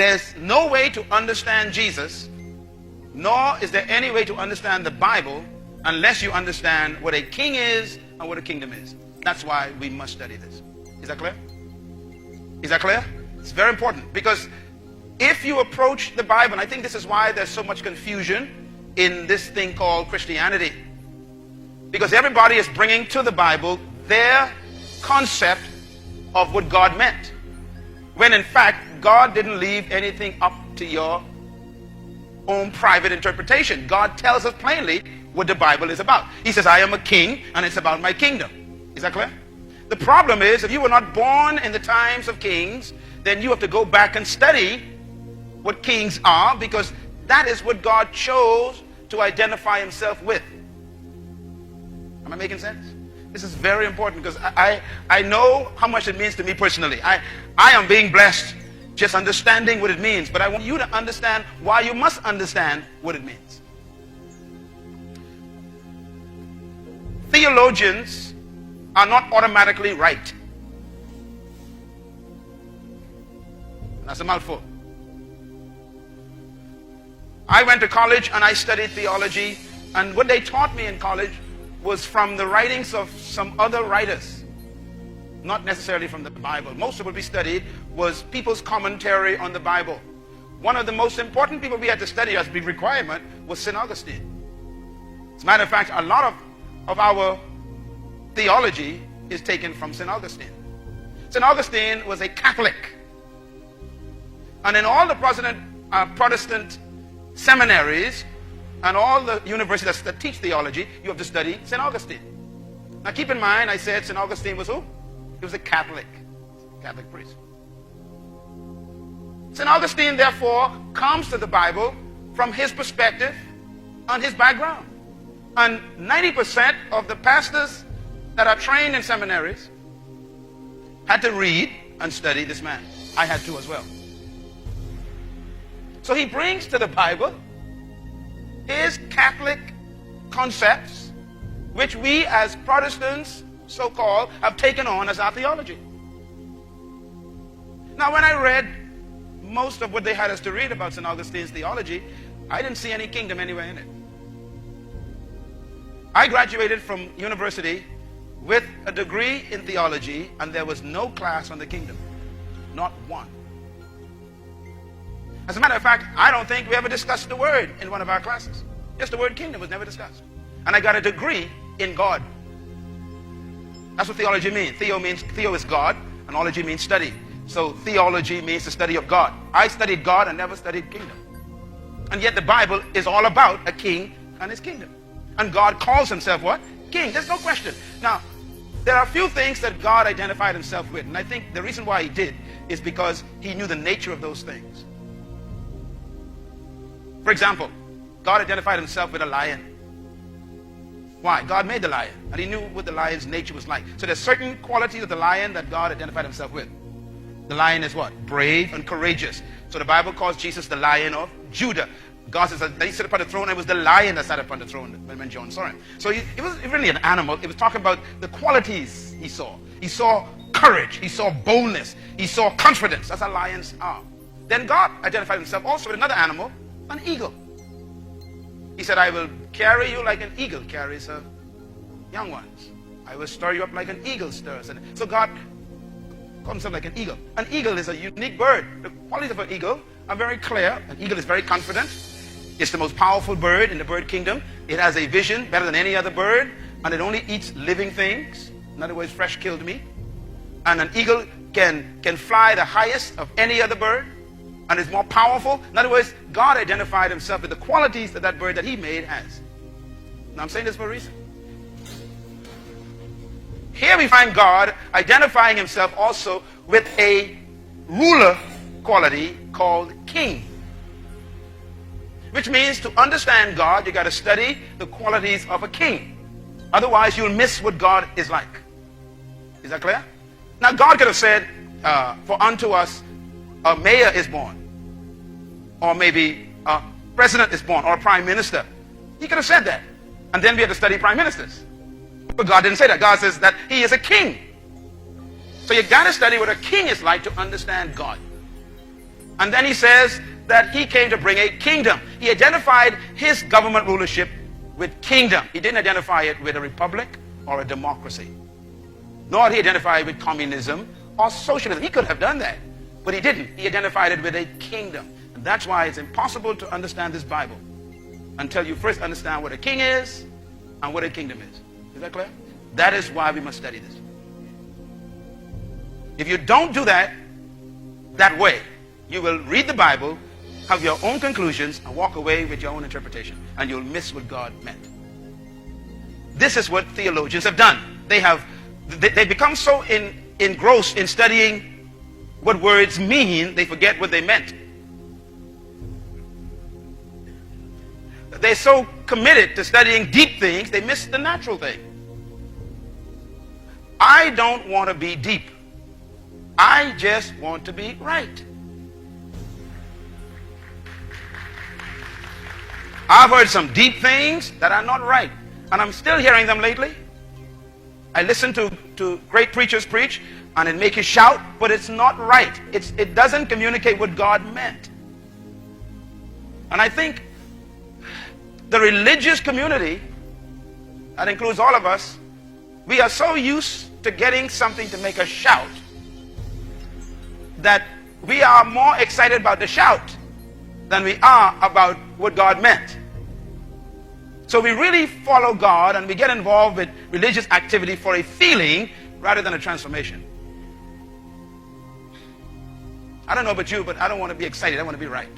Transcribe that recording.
there's no way to understand Jesus, nor is there any way to understand the Bible unless you understand what a king is and what a kingdom is. That's why we must study this. Is that clear? Is that clear? It's very important, because if you approach the Bible, and I think this is why there's so much confusion in this thing called Christianity, because everybody is bringing to the Bible their concept of what God meant, when in fact God didn't leave anything up to your own private interpretation. God tells us plainly what the Bible is about. He says, I am a king and it's about my kingdom. Is that clear? The problem is, if you were not born in the times of kings, then you have to go back and study what kings are, because that is what God chose to identify himself with. Am I making sense? This is very important, because I know how much it means to me personally. I am being blessed just understanding what it means, but I want you to understand why you must understand what it means. Theologians are not automatically right. That's a mouthful. I went to college and I studied theology, and what they taught me in college was from the writings of some other writers, not necessarily from the Bible. Most of what we studied was people's commentary on the Bible. One of the most important people we had to study as a big requirement was St. Augustine. As a matter of fact, a lot of our theology is taken from St. Augustine. St. Augustine was a Catholic. And in all the Protestant seminaries and all the universities that teach theology, you have to study St. Augustine. Now keep in mind, I said St. Augustine was who? He was a Catholic priest. St. Augustine, therefore, comes to the Bible from his perspective and his background. And 90% of the pastors that are trained in seminaries had to read and study this man. I had to as well. So he brings to the Bible his Catholic concepts, which we as Protestants, so-called, have taken on as our theology. Now, when I read most of what they had us to read about St. Augustine's theology, I didn't see any kingdom anywhere in it. I graduated from university with a degree in theology, and there was no class on the kingdom. Not one. As a matter of fact, I don't think we ever discussed the word in one of our classes. Just the word kingdom was never discussed. And I got a degree in God. That's what theology means. Theo is God, and ology means study. So theology means the study of God. I studied God and never studied kingdom. And yet the Bible is all about a king and his kingdom. And God calls himself what? King. There's no question. Now, there are a few things that God identified himself with. And I think the reason why he did is because he knew the nature of those things. For example, God identified himself with a lion. Why? God made the lion, and he knew what the lion's nature was like. So there's certain qualities of the lion that God identified himself with. The lion is what? Brave and courageous. So the Bible calls Jesus the Lion of Judah. God says that he sat upon the throne, and it was the lion that sat upon the throne when John saw him. So it was really an animal. It was talking about the qualities he saw. He saw courage. He saw boldness. He saw confidence. That's how lions are. Then God identified himself also with another animal, an eagle. He said, I will carry you like an eagle carries her young ones. I will stir you up like an eagle stirs. And so God called himself like an eagle. An eagle is a unique bird. The qualities of an eagle are very clear. An eagle is very confident. It's the most powerful bird in the bird kingdom. It has a vision better than any other bird, and it only eats living things. In other words, fresh killed meat. And an eagle can fly the highest of any other bird, and is more powerful. In other words, God identified himself with the qualities that that bird that he made has. Now I'm saying this for a reason. Here we find God identifying himself also with a ruler quality called king. Which means to understand God, you got to study the qualities of a king. Otherwise, you'll miss what God is like. Is that clear? Now, God could have said, for unto us a mayor is born. Or maybe a president is born, or a prime minister. He could have said that. And then we had to study prime ministers. But God didn't say that. God says that he is a king. So you got to study what a king is like to understand God. And then he says that he came to bring a kingdom. He identified his government rulership with kingdom. He didn't identify it with a republic or a democracy. Nor did he identify it with communism or socialism. He could have done that, but he didn't. He identified it with a kingdom. And that's why it's impossible to understand this Bible until you first understand what a king is and what a kingdom is. Is that clear? That is why we must study this. If you don't do that way, you will read the Bible, have your own conclusions, and walk away with your own interpretation. And you'll miss what God meant. This is what theologians have done. They become so engrossed in studying what words mean, they forget what they meant. They're so committed to studying deep things, they miss the natural thing. I don't want to be deep. I just want to be right. I've heard some deep things that are not right, and I'm still hearing them lately. I listen to great preachers preach, and it makes you shout, but it's not right. It doesn't communicate what God meant. And I think the religious community, that includes all of us, we are so used to getting something to make us shout that we are more excited about the shout than we are about what God meant. So we really follow God and we get involved with religious activity for a feeling rather than a transformation. I don't know about you, but I don't want to be excited. I want to be right.